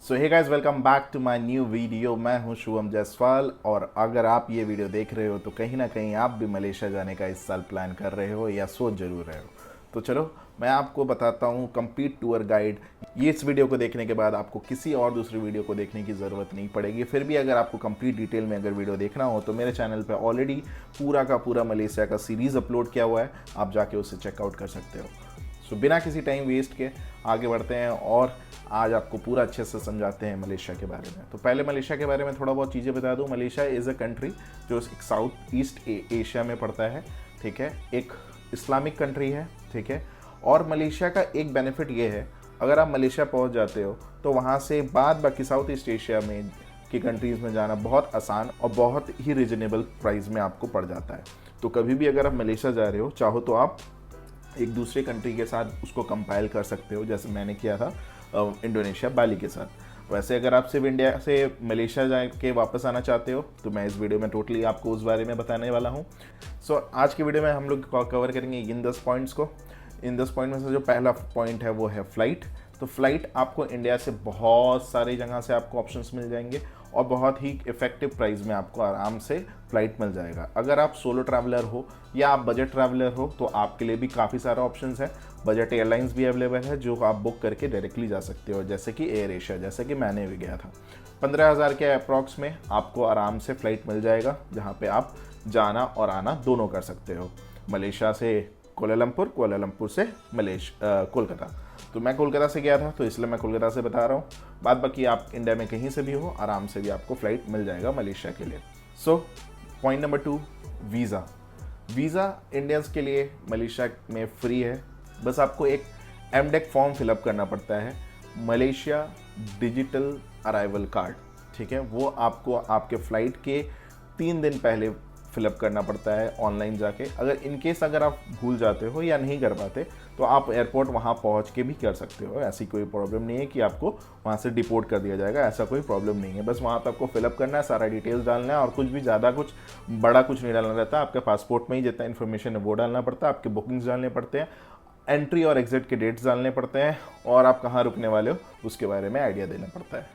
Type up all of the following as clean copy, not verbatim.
So hey guys, welcome back to my new video. मैं हूं शुभम जायसवाल और अगर आप ये वीडियो देख रहे हो तो कहीं ना कहीं आप भी मलेशिया जाने का इस साल प्लान कर रहे हो या सोच जरूर रहे हो। तो चलो मैं आपको बताता हूँ कंप्लीट टूर गाइड। ये इस वीडियो को देखने के बाद आपको किसी और दूसरी वीडियो को देखने की ज़रूरत नहीं पड़ेगी। फिर भी अगर आपको कंप्लीट डिटेल में अगर वीडियो देखना हो तो मेरे चैनल पे ऑलरेडी पूरा का पूरा मलेशिया का सीरीज़ अपलोड किया हुआ है, आप जाके उसे चेकआउट कर सकते हो। सो बिना किसी टाइम वेस्ट के आगे बढ़ते हैं और आज आपको पूरा अच्छे से समझाते हैं मलेशिया के बारे में। तो पहले मलेशिया के बारे में थोड़ा बहुत चीज़ें बता दूं। मलेशिया इज़ अ कंट्री जो साउथ ईस्ट एशिया में पड़ता है, ठीक है। एक इस्लामिक कंट्री है, ठीक है। और मलेशिया का एक बेनिफिट ये है, अगर आप मलेशिया पहुंच जाते हो तो वहाँ से बाद बाकी साउथ ईस्ट एशिया में की कंट्रीज़ में जाना बहुत आसान और बहुत ही रिजनेबल प्राइस में आपको पड़ जाता है। तो कभी भी अगर आप मलेशिया जा रहे हो, चाहो तो आप एक दूसरे कंट्री के साथ उसको कंपाइल कर सकते हो, जैसे मैंने किया था इंडोनेशिया बाली के साथ। वैसे अगर आप सिर्फ इंडिया से मलेशिया जा के वापस आना चाहते हो तो मैं इस वीडियो में टोटली आपको उस बारे में बताने वाला हूँ। सो आज की वीडियो में हम लोग कवर करेंगे इन 10 पॉइंट्स को। इन 10 पॉइंट में से जो पहला पॉइंट है वो है फ़्लाइट। तो फ़्लाइट आपको इंडिया से बहुत सारी जगह से आपको ऑप्शंस मिल जाएंगे और बहुत ही इफेक्टिव प्राइस में आपको आराम से फ़्लाइट मिल जाएगा। अगर आप सोलो ट्रैवलर हो या आप बजट ट्रैवलर हो तो आपके लिए भी काफ़ी सारे ऑप्शंस हैं। बजट एयरलाइंस भी अवेलेबल है जो आप बुक करके डायरेक्टली जा सकते हो, जैसे कि एयर एशिया, जैसे कि मैंने भी गया था। 15,000 के अप्रॉक्स में आपको आराम से फ़्लाइट मिल जाएगा, जहाँ पे आप जाना और आना दोनों कर सकते हो। मलेशिया से कोलालमपुर, कोलालमपुर से कोलकाता। तो मैं कोलकाता से गया था तो इसलिए मैं कोलकाता से बता रहा हूँ। बाद बाकी आप इंडिया में कहीं से भी हो, आराम से भी आपको फ़्लाइट मिल जाएगा मलेशिया के लिए। So point number 2, visa. Visa Indians के लिए मलेशिया में फ्री है। बस आपको एक एमडेक फॉर्म फिलअप करना पड़ता है, मलेशिया डिजिटल अराइवल कार्ड, ठीक है। वो आपको आपके फ़्लाइट के 3 दिन पहले फिलअप करना पड़ता है ऑनलाइन जाके। अगर इनकेस अगर आप भूल जाते हो या नहीं कर पाते तो आप एयरपोर्ट वहाँ पहुँच के भी कर सकते हो। ऐसी कोई प्रॉब्लम नहीं है कि आपको वहाँ से डिपोर्ट कर दिया जाएगा, ऐसा कोई प्रॉब्लम नहीं है। बस वहाँ पे आपको फिलअप करना है, सारा डिटेल्स डालना है और कुछ भी ज़्यादा कुछ बड़ा कुछ नहीं डालना रहता। आपके पासपोर्ट में ही जितना इन्फॉर्मेशन है वो डालना पड़ता है, आपके बुकिंग्स डालने पड़ते हैं, एंट्री और एग्जिट के डेट्स डालने पड़ते हैं और आप कहाँ रुकने वाले हो उसके बारे में आइडिया देना पड़ता है।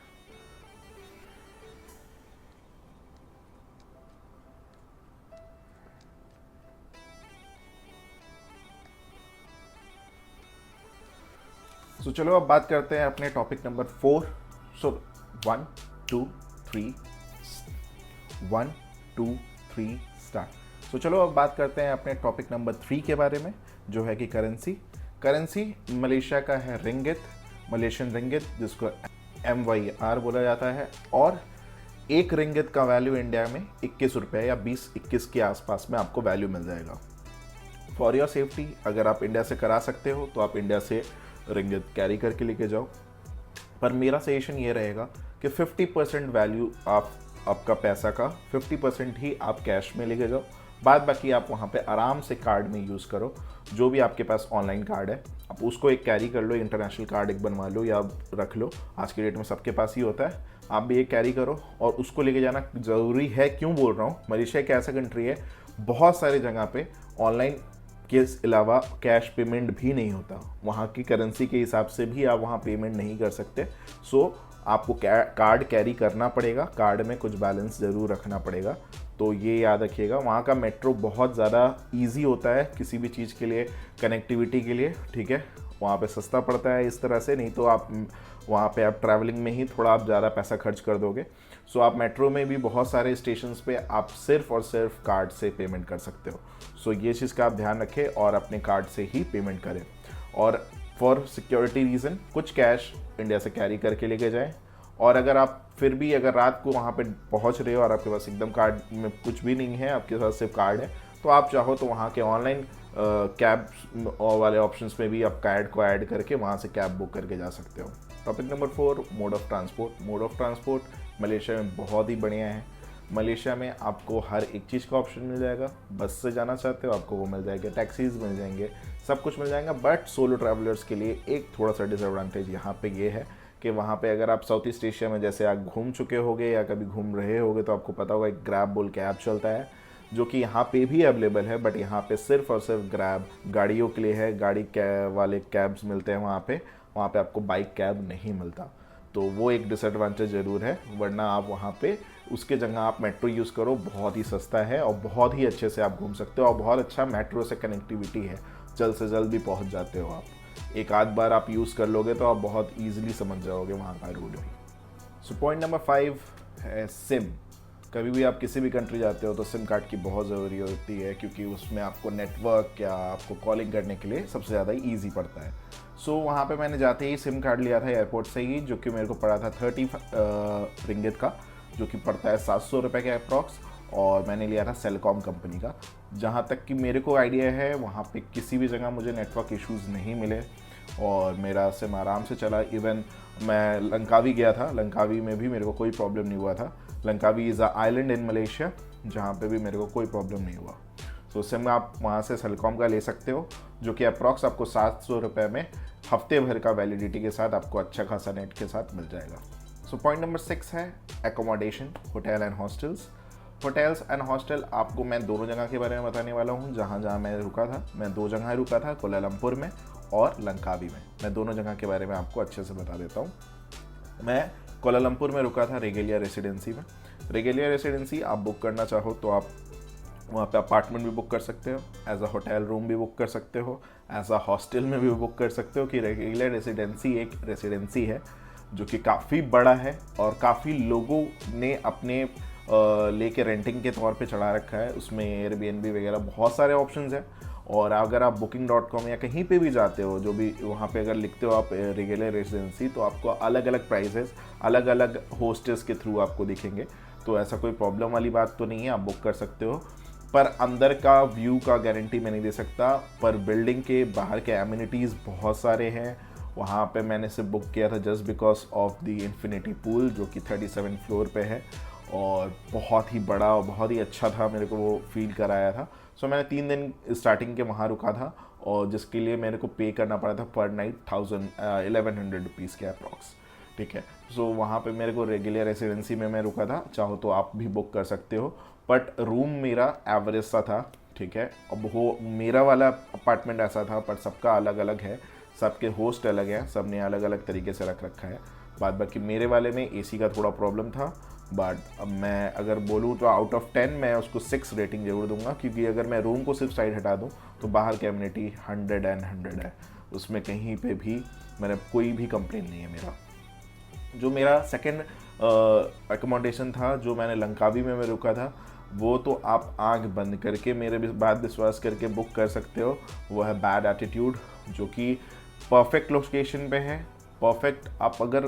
सो चलो अब बात करते हैं अपने टॉपिक नंबर 4। सो 1 2 3 1 2 3 स्टार्ट। सो चलो अब बात करते हैं अपने टॉपिक नंबर 3 के बारे में, जो है कि करेंसी। करेंसी मलेशिया का है रिंगित, मलेशियन रिंगित, जिसको MYR बोला जाता है। और एक रिंगित का वैल्यू इंडिया में 21 रुपये या 20-21 के आसपास में आपको वैल्यू मिल जाएगा। फॉर योर सेफ्टी, अगर आप इंडिया से करा सकते हो तो आप इंडिया से रिंगित कैरी करके लेके जाओ। पर मेरा सजेशन ये रहेगा कि 50% वैल्यू आपका पैसा का 50% ही आप कैश में लेके जाओ। बाद बाकी आप वहाँ पे आराम से कार्ड में यूज़ करो। जो भी आपके पास ऑनलाइन कार्ड है आप उसको एक कैरी कर लो, इंटरनेशनल कार्ड एक बनवा लो या रख लो। आज के डेट में सबके पास ही होता है, आप भी एक कैरी करो और उसको लेके जाना ज़रूरी है। क्यों बोल रहा हूँ, मलेशिया एक ऐसा कंट्री है बहुत सारी जगह पे ऑनलाइन के अलावा कैश पेमेंट भी नहीं होता। वहाँ की करेंसी के हिसाब से भी आप वहाँ पेमेंट नहीं कर सकते। सो आपको कार्ड कैरी करना पड़ेगा, कार्ड में कुछ बैलेंस ज़रूर रखना पड़ेगा। तो ये याद रखिएगा। वहाँ का मेट्रो बहुत ज़्यादा इजी होता है किसी भी चीज़ के लिए, कनेक्टिविटी के लिए, ठीक है। वहाँ पे सस्ता पड़ता है इस तरह से, नहीं तो आप वहाँ पे आप ट्रैवलिंग में ही थोड़ा आप ज़्यादा पैसा खर्च कर दोगे। सो आप मेट्रो में भी बहुत सारे स्टेशंस पे आप सिर्फ और सिर्फ कार्ड से पेमेंट कर सकते हो। सो ये चीज़ का आप ध्यान रखें और अपने कार्ड से ही पेमेंट करें। और फॉर सिक्योरिटी रीज़न कुछ कैश इंडिया से कैरी करके लेके जाएं। और अगर आप फिर भी अगर रात को वहाँ पे पहुँच रहे हो और आपके पास एकदम कार्ड में कुछ भी नहीं है, आपके पास सिर्फ कार्ड है, तो आप चाहो तो वहाँ के ऑनलाइन कैब वाले ऑप्शंस में भी आप कार्ड को ऐड करके वहाँ से कैब बुक करके जा सकते हो। Topic number 4, mode of transport. Mode of transport Malaysia में बहुत ही बढ़िया है। मलेशिया में आपको हर एक चीज़ का ऑप्शन मिल जाएगा। बस से जाना चाहते हो आपको वो मिल जाएगा, टैक्सीज मिल जाएंगे, सब कुछ मिल जाएगा। बट सोलो ट्रैवलर्स के लिए एक थोड़ा सा डिसएडवांटेज यहाँ पे ये है कि वहाँ पे अगर आप साउथ ईस्ट एशिया में जैसे आप घूम चुके होगे या कभी घूम रहे होगे तो आपको पता होगा एक ग्रैब बोल के ऐप चलता है, जो कि यहाँ पे भी अवेलेबल है। बट यहाँ पे सिर्फ और सिर्फ ग्रैब गाड़ियों के लिए है, गाड़ी वाले कैब्स मिलते हैं वहाँ पे आपको बाइक कैब नहीं मिलता। तो वो एक डिसएडवांटेज ज़रूर है, वरना आप वहाँ पे उसके जगह आप मेट्रो यूज़ करो, बहुत ही सस्ता है और बहुत ही अच्छे से आप घूम सकते हो और बहुत अच्छा मेट्रो से कनेक्टिविटी है, जल्द से जल्द भी पहुँच जाते हो आप। एक आध बार आप यूज़ कर लोगे तो आप बहुत ईजिली समझ जाओगे वहाँ का रूट भी। सो पॉइंट नंबर 5 है सिम। कभी भी आप किसी भी कंट्री जाते हो तो सिम कार्ड की बहुत ज़रूरी होती है, क्योंकि उसमें आपको नेटवर्क या आपको कॉलिंग करने के लिए सबसे ज़्यादा ईजी पड़ता है। सो वहाँ पे मैंने जाते ही सिम कार्ड लिया था एयरपोर्ट से ही, जो कि मेरे को पड़ा था 30 रिंगित का, जो कि पड़ता है 700 रुपये के अप्रॉक्स। और मैंने लिया था सेलकॉम कंपनी का। जहाँ तक कि मेरे को आइडिया है, वहाँ पे किसी भी जगह मुझे नेटवर्क इश्यूज़ नहीं मिले और मेरा सिम आराम से चला। इवन मैं लंकावी गया था, लंकावी में भी मेरे को कोई प्रॉब्लम नहीं हुआ था। Langkawi is a island in Malaysia, जहाँ पे भी मेरे को कोई प्रॉब्लम नहीं हुआ। तो सिम आप वहाँ से सेलकॉम का ले सकते हो, जो कि अप्रॉक्स आपको 700 रुपये में हफ्ते भर का वैलिडिटी के साथ आपको अच्छा खासा नेट के साथ मिल जाएगा। सो पॉइंट नंबर 6 है accommodation, hotel and hostels. Hotels and hostel आपको मैं दोनों जगह के बारे में बताने वाला हूँ। जहाँ जहाँ मैं रुका था, मैं 2 जगह रुका था, कोलालमपुर में और लंकावी में। मैं दोनों जगह के बारे में आपको अच्छे से बता देता हूँ। मैं कोलालमपुर में रुका था रेगेलिया रेसिडेंसी में। रेगेलिया रेसिडेंसी आप बुक करना चाहो तो आप वहाँ पे अपार्टमेंट भी बुक कर सकते हो, एज अ होटल रूम भी बुक कर सकते हो, एज अ हॉस्टल में भी बुक कर सकते हो। कि रेगेलिया रेसिडेंसी एक रेसिडेंसी है जो कि काफ़ी बड़ा है और काफ़ी लोगों ने अपने लेके रेंटिंग के तौर पे चढ़ा रखा है। उसमें एयरबीएनबी वगैरह बहुत सारे ऑप्शंस हैं। और अगर आप booking.com या कहीं पे भी जाते हो, जो भी वहाँ पे अगर लिखते हो आप रेगुलर रेसिडेंसी, तो आपको अलग अलग प्राइसेस अलग अलग होस्टेस के थ्रू आपको दिखेंगे। तो ऐसा कोई प्रॉब्लम वाली बात तो नहीं है, आप बुक कर सकते हो। पर अंदर का व्यू का गारंटी मैं नहीं दे सकता, पर बिल्डिंग के बाहर के एमिनिटीज़ बहुत सारे हैं। वहाँ पे मैंने सिर्फ बुक किया था just because of the infinity pool, जो कि 37 फ्लोर पे है और बहुत ही बड़ा और बहुत ही अच्छा था, मेरे को वो फील कराया था। सो मैंने 3 दिन स्टार्टिंग के वहाँ रुका था और जिसके लिए मेरे को पे करना पड़ा था पर नाइट 1100 रुपीज़ के अप्रॉक्स। ठीक है, सो वहाँ पे मेरे को रेगुलर रेसिडेंसी में मैं रुका था। चाहो तो आप भी बुक कर सकते हो, बट रूम मेरा एवरेज सा था। ठीक है, अब वो मेरा वाला अपार्टमेंट ऐसा था, पर सबका अलग अलग है, सबके होस्ट अलग हैं, सब ने अलग अलग तरीके से रख रखा है। बाद बाकी मेरे वाले में एसी का थोड़ा प्रॉब्लम था, बट अब मैं अगर बोलूँ तो आउट ऑफ 10 मैं उसको 6 रेटिंग जरूर दूंगा, क्योंकि अगर मैं रूम को सिर्फ साइड हटा दूँ तो बाहर की एमिनिटी 100 एंड 100 है। उसमें कहीं पे भी मैंने कोई भी कंप्लेन नहीं है मेरा। जो मेरा सेकंड एकोमोडेशन था, जो मैंने लंकावी में मैं रुका था, वो तो आप आंख बंद करके मेरे बात विश्वास करके बुक कर सकते हो। वो है बैड एटीट्यूड, जो कि परफेक्ट लोकेशन पे है। परफेक्ट, आप अगर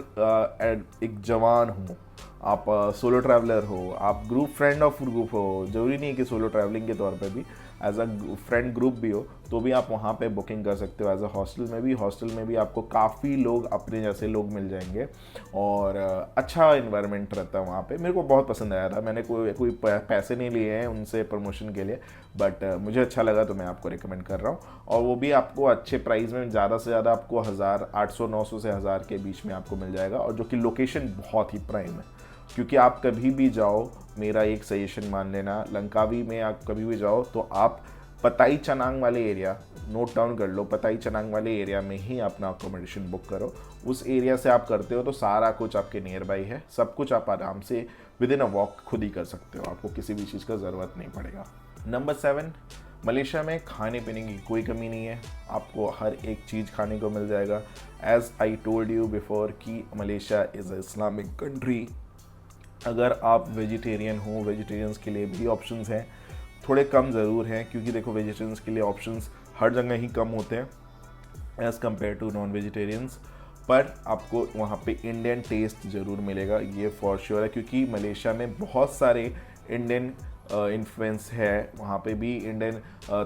एक जवान हो, आप सोलो ट्रैवलर हो, आप ग्रुप फ्रेंड ऑफ ग्रुप हो, ज़रूरी नहीं है कि सोलो ट्रैवलिंग के तौर पे भी, एज अ फ्रेंड ग्रुप भी हो, तो भी आप वहाँ पे बुकिंग कर सकते हो। एज अ हॉस्टल में भी आपको काफ़ी लोग अपने जैसे लोग मिल जाएंगे और अच्छा इन्वायरमेंट रहता है वहाँ पे। मेरे को बहुत पसंद आया था। मैंने कोई पैसे नहीं लिए हैं उनसे प्रमोशन के लिए, बट मुझे अच्छा लगा तो मैं आपको रिकमेंड कर रहा हूँ। और वो भी आपको अच्छे प्राइस में, ज़्यादा से ज़्यादा आपको 800-900 से 1000 के बीच में आपको मिल जाएगा, और जो कि लोकेशन बहुत ही प्राइम है। क्योंकि आप कभी भी जाओ, मेरा एक सजेशन मान लेना, लंकावी में आप कभी भी जाओ तो आप पताई चनांग वाले एरिया, नोट डाउन कर लो, पताई चनांग वाले एरिया में ही अपना अकोमोडेशन बुक करो। उस एरिया से आप करते हो तो सारा कुछ आपके नियर बाई है, सब कुछ आप आराम से विद इन अ वॉक खुद ही कर सकते हो, आपको किसी भी चीज़ का ज़रूरत नहीं पड़ेगा। नंबर 7, मलेशिया में खाने पीने की कोई कमी नहीं है, आपको हर एक चीज़ खाने को मिल जाएगा। As I told you before कि Malaysia is a Islamic country. अगर आप वेजिटेरियन हो, वेजिटेरियंस के लिए भी ऑप्शंस हैं, थोड़े कम ज़रूर हैं, क्योंकि देखो वेजिटेरियंस के लिए ऑप्शंस हर जगह ही कम होते हैं as compared to non vegetarians. पर आपको वहाँ पे इंडियन टेस्ट ज़रूर मिलेगा, ये फॉर श्योर है, क्योंकि मलेशिया में बहुत सारे इंडियन इन्फ्लुएंस है। वहाँ पे भी इंडियन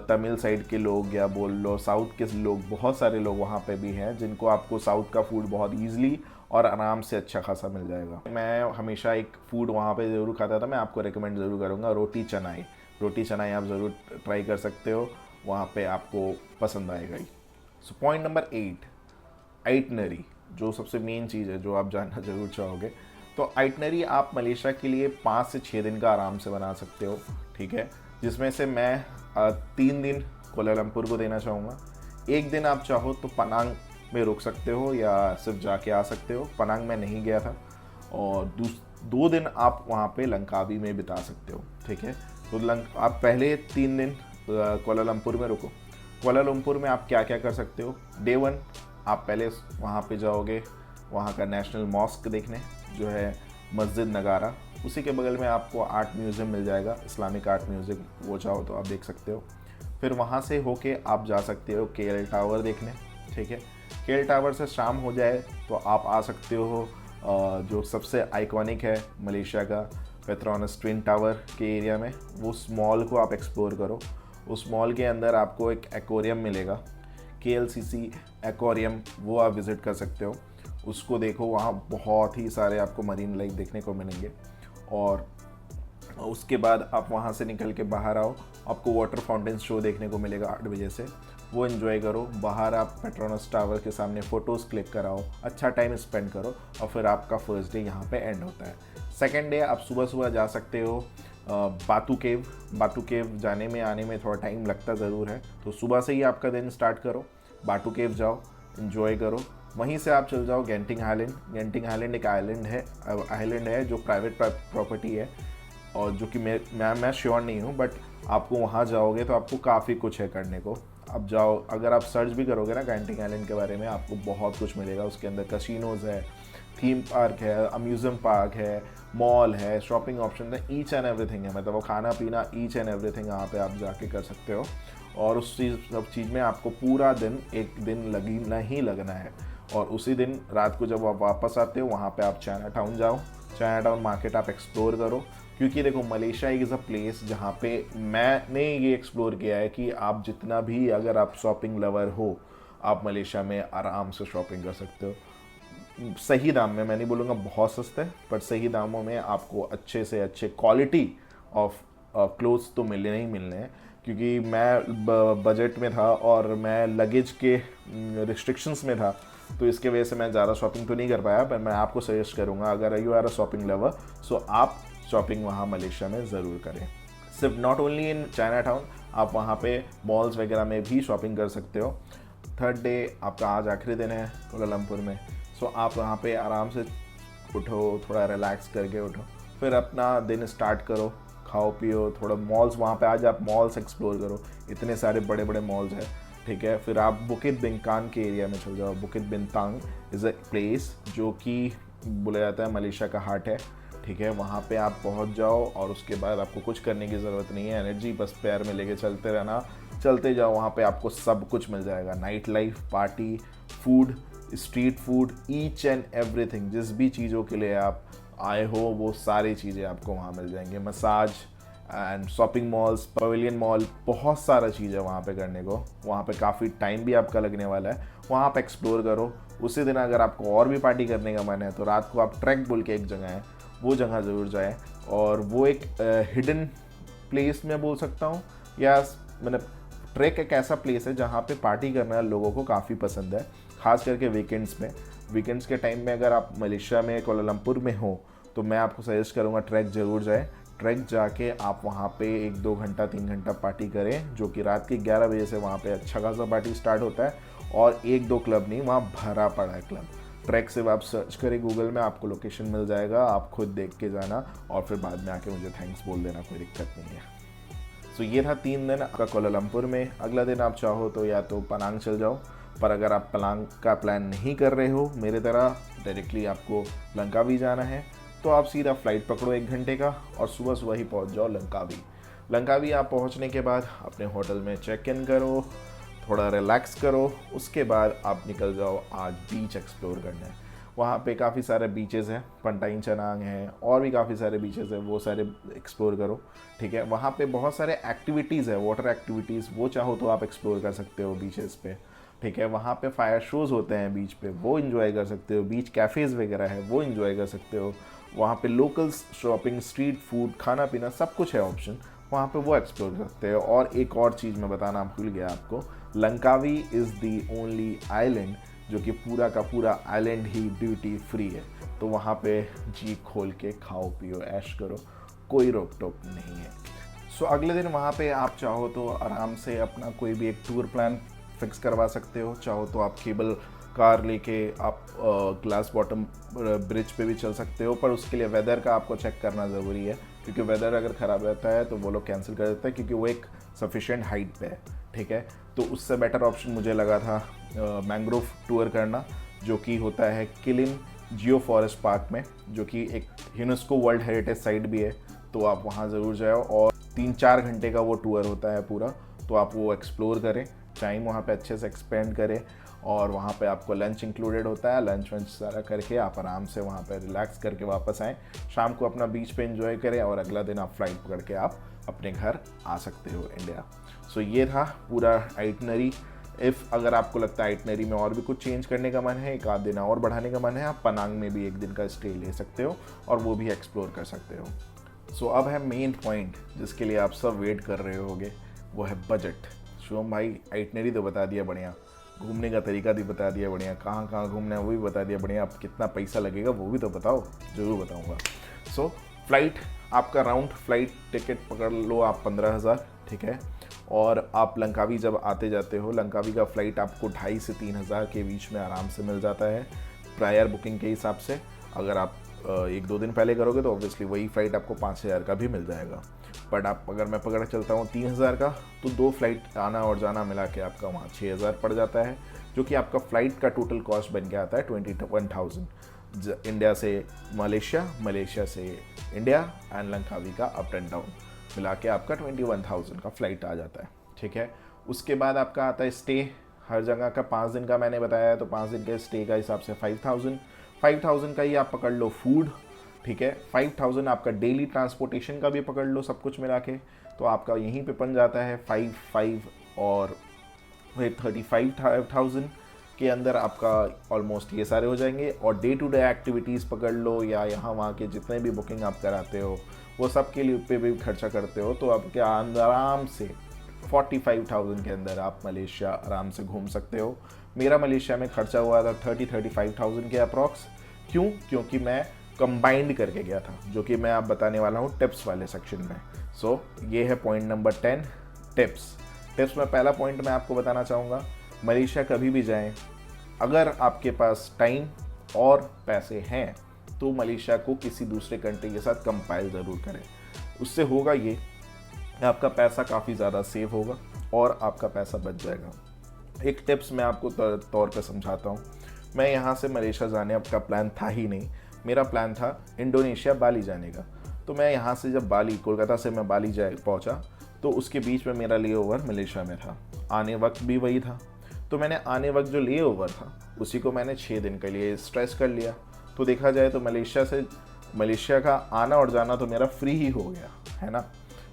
तमिल साइड के लोग, या बोल लो साउथ के लोग, बहुत सारे लोग वहाँ पे भी हैं जिनको आपको साउथ का फूड बहुत ईजिली और आराम से अच्छा खासा मिल जाएगा। मैं हमेशा एक फूड वहाँ पे ज़रूर खाता था, मैं आपको रिकमेंड ज़रूर करूँगा, रोटी चनाई। रोटी चनाई आप ज़रूर ट्राई कर सकते हो, वहाँ पे आपको पसंद आएगा ही। सो पॉइंट नंबर 8, आइटनरी, जो सबसे मेन चीज़ है, जो आप जानना ज़रूर चाहोगे। तो आइटनरी आप मलेशिया के लिए 5 से 6 दिन का आराम से बना सकते हो। ठीक है, जिसमें से मैं 3 दिन कोलालमपुर को देना चाहूँगा। 1 दिन आप चाहो तो पनांग में रुक सकते हो या सिर्फ जाके आ सकते हो। पनांग में नहीं गया था। और 2 दिन आप वहाँ पे लंकावी में बिता सकते हो, ठीक है। तो आप पहले 3 दिन कोलालमपुर में रुको। कोलालमपुर में आप क्या क्या कर सकते हो। डे 1 आप पहले वहाँ पे जाओगे, वहाँ का नेशनल मॉस्क देखने, जो है मस्जिद नगारा। उसी के बगल में आपको आर्ट म्यूज़ियम मिल जाएगा, इस्लामिक आर्ट म्यूज़ियम, वो चाहो तो आप देख सकते हो। फिर वहाँ से होके आप जा सकते हो KL टावर देखने, ठीक है। KL टावर से शाम हो जाए तो आप आ सकते हो जो सबसे आइकॉनिक है मलेशिया का, पेट्रोनस ट्विन टावर के एरिया में। वो उस मॉल को आप एक्सप्लोर करो। उस मॉल के अंदर आपको एक एक्वेरियम मिलेगा, KLCC एक्वेरियम, वो आप विज़िट कर सकते हो। उसको देखो, वहाँ बहुत ही सारे आपको मरीन लाइफ देखने को मिलेंगे। और उसके बाद आप वहाँ से निकल के बाहर आओ, आपको वाटर फाउंटेन शो देखने को मिलेगा 8 बजे से, वो एंजॉय करो। बाहर आप पेट्रोनस टावर के सामने फ़ोटोज़ क्लिक कराओ, अच्छा टाइम स्पेंड करो, और फिर आपका फर्स्ट डे यहाँ पे एंड होता है। सेकेंड डे आप सुबह सुबह जा सकते हो बातू केव। बातू केव जाने में आने में थोड़ा टाइम लगता ज़रूर है, तो सुबह से ही आपका दिन स्टार्ट करो, बातू केव जाओ, इन्जॉय करो। वहीं से आप चल जाओ गेंटिंग आइलैंड। गेंटिंग आइलैंड एक आइलैंड है जो प्राइवेट प्रॉपर्टी है, और जो कि मैं श्योर नहीं हूँ, बट आपको वहाँ जाओगे तो आपको काफ़ी कुछ है करने को। अब जाओ, अगर आप सर्च भी करोगे ना गेंटिंग आइलैंड के बारे में, आपको बहुत कुछ मिलेगा। उसके अंदर कसिनोज़ है, थीम पार्क है, अम्यूज़मेंट पार्क है, मॉल है, शॉपिंग ऑप्शन है, ईच एंड एवरीथिंग है। मतलब वो खाना पीना ईच एंड एवरीथिंग यहाँ पे आप जाके कर सकते हो। और उस सब चीज़ में आपको पूरा दिन, एक दिन नहीं लगना है। और उसी दिन रात को जब आप वापस आते हो, वहाँ पे आप चाइना टाउन जाओ, चाइना टाउन मार्केट आप एक्सप्लोर करो। क्योंकि देखो, मलेशिया इज़ अ प्लेस जहाँ पे मैंने ये एक्सप्लोर किया है कि आप जितना भी, अगर आप शॉपिंग लवर हो, आप मलेशिया में आराम से शॉपिंग कर सकते हो सही दाम में। मैं नहीं बोलूँगा बहुत सस्ते, पर सही दामों में आपको अच्छे से अच्छे क्वालिटी ऑफ क्लोथ्स तो मिलने ही मिलने हैं। क्योंकि मैं बजट में था और मैं लगेज के रिस्ट्रिक्शंस में था, तो इसके वजह से मैं ज़्यादा शॉपिंग तो नहीं कर पाया। पर मैं आपको सजेस्ट करूँगा, अगर you are a shopping lover, so आप शॉपिंग वहाँ मलेशिया में ज़रूर करें। सिर्फ not only in Chinatown, आप वहाँ पे मॉल्स वगैरह में भी शॉपिंग कर सकते हो। थर्ड डे आपका आज आखिरी दिन है कोलालमपुर में, सो आप वहाँ पे आराम से उठो, थोड़ा रिलैक्स करके उठो, फिर अपना दिन स्टार्ट करो, खाओ पियो, थोड़ा मॉल्स वहाँ पे आज आप मॉल्स एक्सप्लोर करो, इतने सारे बड़े बड़े मॉल्स हैं, ठीक है। फिर आप बुकित बिंतांग के एरिया में चल जाओ। बुकित बिंतांग इज़ अ प्लेस जो कि बोला जाता है मलेशिया का हार्ट है, ठीक है। वहाँ पे आप पहुँच जाओ और उसके बाद आपको कुछ करने की ज़रूरत नहीं है, एनर्जी बस पैर में लेके चलते रहना, चलते जाओ। वहाँ पे आपको सब कुछ मिल जाएगा, night life, party, food, street food, each and everything. जिस भी चीज़ों के लिए आप आए हो वो सारी चीज़ें आपको वहाँ मिल जाएंगे। Massage and shopping malls, pavilion mall, बहुत सारा चीज़ है वहाँ पे करने को। वहाँ पे काफ़ी टाइम भी आपका लगने वाला है, वहाँ आप एक्सप्लोर करो। उसी दिन अगर आपको और भी पार्टी करने का मन है तो रात को आप ट्रैक बोल के एक जगह है, वो जगह ज़रूर जाएँ। और वो एक हिडन प्लेस मैं बोल सकता हूँ, या मतलब ट्रैक एक ऐसा प्लेस है जहाँ पे पार्टी करना लोगों को काफ़ी पसंद है, ख़ास करके वीकेंड्स में। वीकेंड्स के टाइम में अगर आप मलेशिया में कोलालमपुर में हो तो मैं आपको सजेस्ट करूँगा ट्रैक ज़रूर जाए। ट्रैक जाके आप वहाँ पे 1-2 घंटा 3 घंटा पार्टी करें, जो कि रात के 11 बजे से वहाँ पे अच्छा खासा पार्टी स्टार्ट होता है। और 1-2 क्लब नहीं, वहाँ भरा पड़ा है क्लब। ट्रैक से आप सर्च करें गूगल में, आपको लोकेशन मिल जाएगा, आप खुद देख के जाना और फिर बाद में आके मुझे थैंक्स बोल देना, कोई दिक्कत नहीं है। सो ये था 3 दिन आपका कोलालमपुर में। अगला दिन आप चाहो तो या तो पनांग चल जाओ, पर अगर आप पनांग का प्लान नहीं कर रहे हो मेरे तरह, डायरेक्टली आपको लंकावी जाना है, तो आप सीधा फ्लाइट पकड़ो 1 घंटे का और सुबह सुबह ही पहुंच जाओ लंकावी। लंकावी आप पहुंचने के बाद अपने होटल में चेक इन करो, थोड़ा रिलैक्स करो, उसके बाद आप निकल जाओ आज बीच एक्सप्लोर करना है। वहाँ पे काफ़ी सारे बीचेज़ हैं, पंटाइन चनांग हैं, और भी काफ़ी सारे बीचेज़ हैं, वो सारे एक्सप्लोर करो, ठीक है। वहाँ पे बहुत सारे एक्टिविटीज़ है, वाटर एक्टिविटीज़, वो चाहो तो आप एक्सप्लोर कर सकते हो बीचेस पे, ठीक है। वहाँ पे फायर शोज़ होते हैं बीच पे, वो इन्जॉय कर सकते हो। बीच कैफ़ेज़ वगैरह है, वो इन्जॉय कर सकते हो। वहाँ पे लोकल्स शॉपिंग, स्ट्रीट फूड, खाना पीना सब कुछ है ऑप्शन, वहाँ पे वो एक्सप्लोर कर सकते हो। और एक और चीज़ मैं बताना भूल गया आपको, Langkawi is the only island जो कि पूरा का पूरा आइलैंड ही ड्यूटी फ्री है, तो वहाँ पे जी खोल के खाओ पियो ऐश करो, कोई रोक टोक नहीं है। सो अगले दिन वहाँ पे आप चाहो तो आराम से अपना कोई भी एक टूर प्लान फिक्स करवा सकते हो। चाहो तो आप केबल कार लेके आप ग्लास बॉटम ब्रिज पे भी चल सकते हो, पर उसके लिए वेदर का आपको चेक करना ज़रूरी है, क्योंकि वेदर अगर ख़राब रहता है तो वो लोग कैंसिल कर देते हैं, क्योंकि वो एक सफिशेंट हाइट पे है, ठीक है। तो उससे बेटर ऑप्शन मुझे लगा था मैंग्रोव टूर करना, जो कि होता है किलिम जियो फॉरेस्ट पार्क में, जो कि एक यूनेस्को वर्ल्ड हेरिटेज साइट भी है। तो आप वहाँ ज़रूर जाओ, और 3-4 घंटे का वो टूर होता है पूरा, तो आप वो एक्सप्लोर करें, टाइम वहाँ पे अच्छे से एक्सपेंड करें, और वहाँ पे आपको लंच इंक्लूडेड होता है। लंच वंच सारा करके आप आराम से वहाँ पे रिलैक्स करके वापस आएँ, शाम को अपना बीच पे एंजॉय करें, और अगला दिन आप फ्लाइट पकड़ के आप अपने घर आ सकते हो इंडिया। सो ये था पूरा आइटनरी। अगर आपको लगता है आइटनरी में और भी कुछ चेंज करने का मन है, एक आध दिन और बढ़ाने का मन है, आप पनांग में भी एक दिन का स्टे ले सकते हो और वो भी एक्सप्लोर कर सकते हो। सो अब है मेन पॉइंट जिसके लिए आप सब वेट कर रहे होगे, वो है बजट। शुभम भाई आइटनरी तो बता दिया बढ़िया, घूमने का तरीका भी बता दिया बढ़िया, कहाँ कहाँ घूमना है वो भी बता दिया बढ़िया, अब कितना पैसा लगेगा वो भी तो बताओ। ज़रूर बताऊँगा। सो फ्लाइट, आपका राउंड फ्लाइट टिकट पकड़ लो आप 15,000, ठीक है। और आप लंकावी जब आते जाते हो, लंकावी का फ़्लाइट आपको 2,500 से 3,000 के बीच में आराम से मिल जाता है प्रायर बुकिंग के हिसाब से। अगर आप 1-2 दिन पहले करोगे तो ऑब्वियसली वही फ़्लाइट आपको 5,000 का भी मिल जाएगा। बट आप अगर मैं पकड़ चलता हूँ 3,000 का, तो 2 फ्लाइट आना और जाना मिला के आपका वहाँ 6,000 पड़ जाता है, जो कि आपका फ़्लाइट का टोटल कॉस्ट बन के आता है 21,000। इंडिया से मलेशिया, मलेशिया से इंडिया एंड लंकावी का अप एंड डाउन मिला के आपका 21,000 का फ़्लाइट आ जाता है, ठीक है। उसके बाद आपका आता है स्टे, हर जगह का 5 दिन का मैंने बताया है, तो 5 दिन के स्टे का हिसाब से 5,000 का ही आप पकड़ लो फूड, ठीक है। 5,000 आपका डेली ट्रांसपोर्टेशन का भी पकड़ लो, सब कुछ मिला के, तो आपका यहीं पे बन जाता है 5 और 35,000 के अंदर आपका ऑलमोस्ट ये सारे हो जाएंगे। और डे टू डे एक्टिविटीज़ पकड़ लो, या यहाँ वहाँ के जितने भी बुकिंग आप कराते हो वो सब के लिए पे भी खर्चा करते हो, तो आपके आराम से 45,000 के अंदर आप मलेशिया आराम से घूम सकते हो। मेरा मलेशिया में खर्चा हुआ था 35,000 के अप्रॉक्स। क्यों? क्योंकि मैं कंबाइंड करके गया था, जो कि मैं आप बताने वाला हूँ टिप्स वाले सेक्शन में। सो ये है पॉइंट नंबर 10, टिप्स में पहला पॉइंट मैं आपको बताना चाहूँगा, मलेशिया कभी भी जाएं, अगर आपके पास टाइम और पैसे हैं तो मलेशिया को किसी दूसरे कंट्री के साथ कंपाइल ज़रूर करें। उससे होगा ये, आपका पैसा काफ़ी ज़्यादा सेव होगा और आपका पैसा बच जाएगा। एक टिप्स मैं आपको तौर पे समझाता हूँ। मैं यहाँ से मलेशिया जाने का प्लान था ही नहीं, मेरा प्लान था इंडोनेशिया बाली जाने का। तो मैं यहाँ से जब कोलकाता से मैं बाली पहुँचा, तो उसके बीच में मेरा ले ओवर मलेशिया में था, आने वक्त भी वही था। तो मैंने आने वक्त जो ले ओवर था उसी को मैंने 6 दिन के लिए स्ट्रेस कर लिया। तो देखा जाए तो मलेशिया का आना और जाना तो मेरा फ्री ही हो गया, है ना।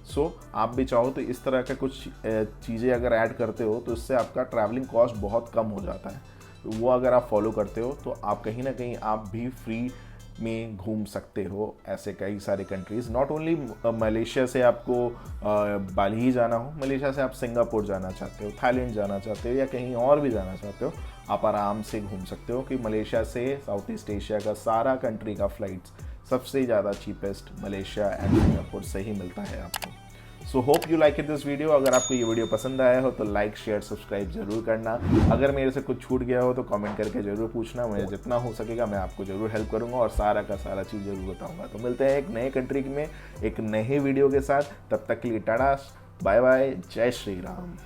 सो आप भी चाहो तो इस तरह के कुछ चीज़ें अगर ऐड करते हो तो इससे आपका ट्रैवलिंग कॉस्ट बहुत कम हो जाता है। वो अगर आप फॉलो करते हो तो आप कहीं ना कहीं आप भी फ्री में घूम सकते हो ऐसे कई सारे कंट्रीज़। नॉट ओनली मलेशिया से आपको बाली ही जाना हो, मलेशिया से आप सिंगापुर जाना चाहते हो, थाईलैंड जाना चाहते हो, या कहीं और भी जाना चाहते हो, आप आराम से घूम सकते हो। कि मलेशिया से साउथ ईस्ट एशिया का सारा कंट्री का फ़्लाइट्स सबसे ज़्यादा चीपेस्ट मलेशिया एंड सिंगापुर से ही मिलता है आपको। So hope you like it this video. अगर आपको ये वीडियो पसंद आया हो तो लाइक शेयर सब्सक्राइब जरूर करना। अगर मेरे से कुछ छूट गया हो तो कमेंट करके जरूर पूछना, मुझे जितना हो सकेगा मैं आपको जरूर हेल्प करूंगा और सारा का सारा चीज़ जरूर बताऊंगा। तो मिलते हैं एक नए कंट्री में एक नए वीडियो के साथ, तब तक के लिए टाटा, बाय बाय, जय श्री राम।